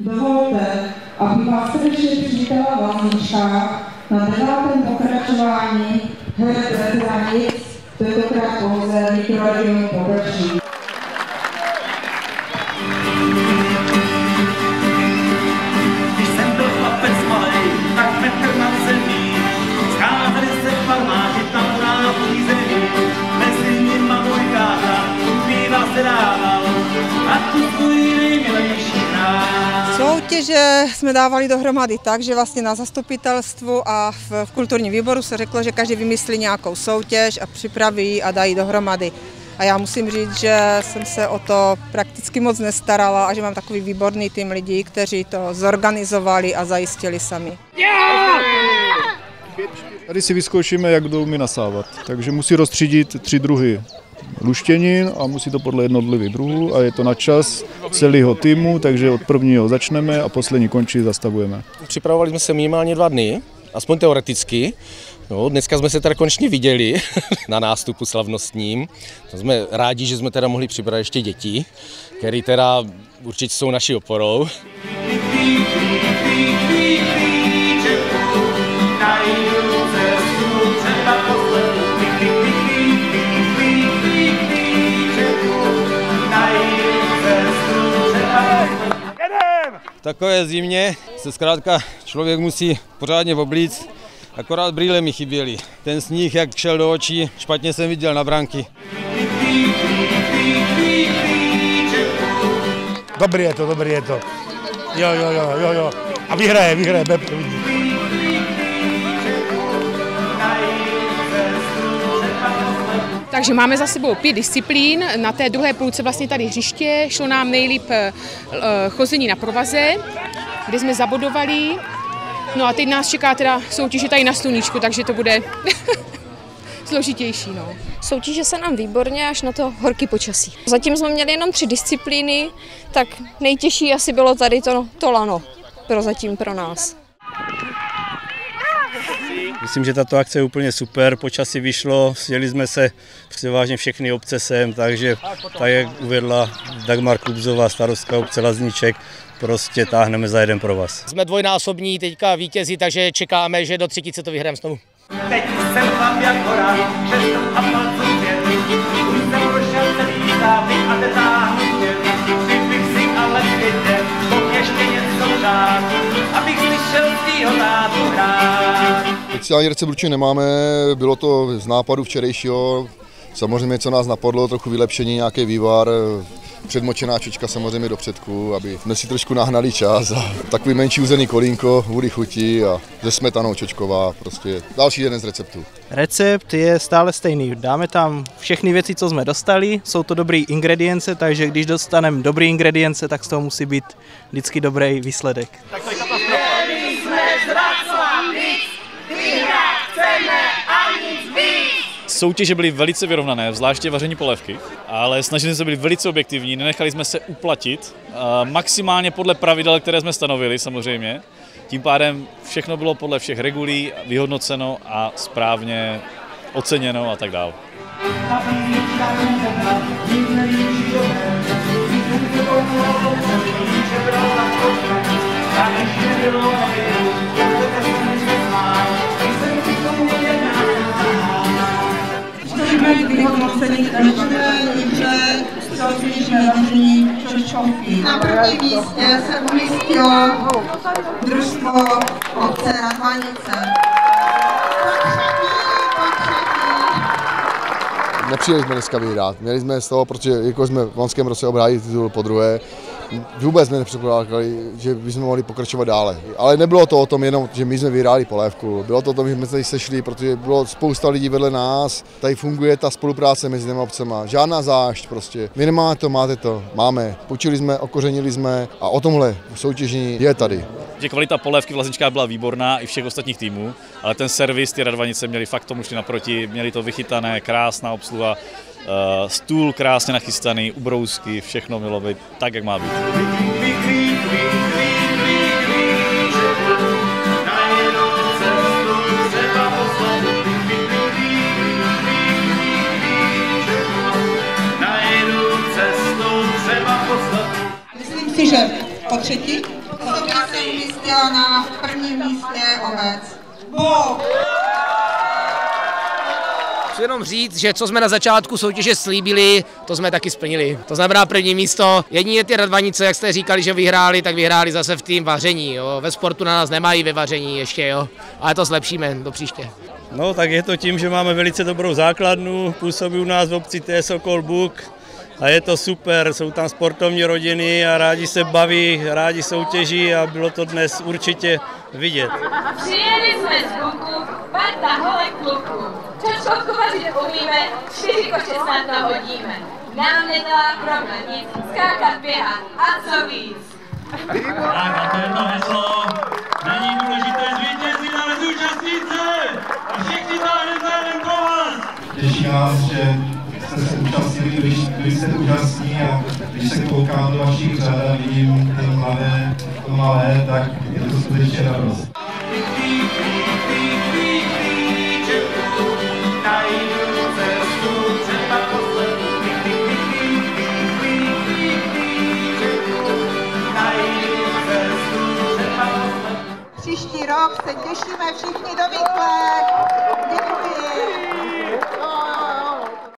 Dovolte, abych vás srdečně přivítala v Lazničkách na 9. pokračování her veteranic, tentokrát pouze mikroregionu Pobrčí. Když jsem byl chlapec malej, tak metr nad zemí, scházeli se farmáři tam na přízemí, mezi nima můj táta, piva se dával a tu svůj nejmilejší hrál. Soutěže jsme dávali dohromady tak, že vlastně na zastupitelstvu a v kulturním výboru se řeklo, že každý vymyslí nějakou soutěž a připraví a dají dohromady. A já musím říct, že jsem se o to prakticky moc nestarala a že mám takový výborný tým lidí, kteří to zorganizovali a zajistili sami. Tady si vyzkoušíme, jak kdo umí nasávat, takže musí rozstřídit 3 druhy luštěnin a musí to podle jednotlivých druhů a je to na čas celého týmu, takže od prvního začneme a poslední končí, zastavujeme. Připravovali jsme se minimálně 2 dny, aspoň teoreticky. No, dneska jsme se teda konečně viděli na nástupu slavnostním. To jsme rádi, že jsme teda mohli přibrat ještě děti, které teda určitě jsou naší oporou. V takové zimě se zkrátka člověk musí pořádně oblíct, akorát brýle mi chyběly. Ten sníh, jak šel do očí, špatně jsem viděl na branky. Dobrý je to. Jo. A vyhraje, Beb. Takže máme za sebou 5 disciplín, na té druhé půlce vlastně tady hřiště, šlo nám nejlíp chození na provaze, kde jsme zabodovali, no a teď nás čeká teda soutěže tady na sluníčku, takže to bude složitější. No. Soutěže se nám výborně, až na to horký počasí. Zatím jsme měli jenom 3 disciplíny, tak nejtěžší asi bylo tady to lano, prozatím pro nás. Myslím, že tato akce je úplně super, počasí vyšlo, sjeli jsme se převážně všechny obce sem, takže tak, jak uvedla Dagmar Klubzová, starostka obce Lazniček, prostě táhneme za jeden provaz. Jsme dvojnásobní teďka vítězi, takže čekáme, že do 3. to vyhrajeme znovu. Teď jsem chlap jak hora, přesto a palců věd, už jsem prošel celý závy a netáhnu svět, přibych si ale světě, pokud ještě něco řád, abych slyšel svýho tátu hrát. Speciální recept určitě nemáme, bylo to z nápadu včerejšího, samozřejmě co nás napadlo, trochu vylepšení, nějaký vývar, předmočená čočka samozřejmě do předku, aby jsme si trošku nahnali čas a takový menší uzený kolínko, vůli chutí a se smetanou čočková, prostě další jeden z receptů. Recept je stále stejný, dáme tam všechny věci, co jsme dostali, jsou to dobré ingredience, takže když dostaneme dobré ingredience, tak z toho musí být vždycky dobrý výsledek. Tak to je katastrofa. Soutěže byly velice vyrovnané, zvláště vaření polévky, ale snažili jsme se být velice objektivní, nenechali jsme se uplatit, maximálně podle pravidel, které jsme stanovili samozřejmě. Tím pádem všechno bylo podle všech regulí vyhodnoceno a správně oceněno a tak dále. Vyhodnocení každé libře soutěžné vaření čočovky. Na prvním místě se umístilo družstvo obce Radvanice. Nepřijeli jsme dneska vyhrát, měli jsme z toho, protože jako jsme v loňském roce obhájili titul podruhé, vůbec jsme nepředpokládali, že bychom mohli pokračovat dále. Ale nebylo to o tom jenom, že my jsme vyhráli polévku, bylo to o tom, že jsme se tady sešli, protože bylo spousta lidí vedle nás, tady funguje ta spolupráce mezi těmi obcema, žádná zášť prostě. Vy nemáte to, máte to, máme, počili jsme, okořenili jsme a o tomhle soutěžení je tady. Kvalita polévky v Lazničkách byla výborná i všech ostatních týmů, ale ten servis, ty Radvanice měli fakt tomu šli naproti, měli to vychytané, krásná obsluha, stůl krásně nachystaný, ubrousky, všechno mělo být tak, jak má být. Myslím si, že po třetí Osobně jsem umístila na prvním místě obec. Bůh! Chci jenom říct, že co jsme na začátku soutěže slíbili, to jsme taky splnili. To znamená první místo. Jedině ty Radvanice, jak jste říkali, že vyhráli, tak vyhráli zase v tým vaření. Jo. Ve sportu na nás nemají ve vaření ještě, jo. Ale to zlepšíme do příště. No tak je to tím, že máme velice dobrou základnu, působí u nás v obci T. Sokol Buk a je to super, jsou tam sportovní rodiny a rádi se baví, rádi soutěží a bylo to dnes určitě vidět. Přijeli jsme z Buku, parta holek kluků. Čočkovku vařit umíme, 4 koše snad nahodíme. Nám nedělá problém nic, skákat, běhat a co víc. Tak a to je to heslo. Není důležité zvítězit, ale zúčastnit se. A všichni táhne za jeden provaz. Těší nás, že jste se účastnili, byli jste úžasní a když se koukám do vašich řad a vidím to malé, tak je to skutečně radost. Příští rok se těšíme všichni do Vyklek.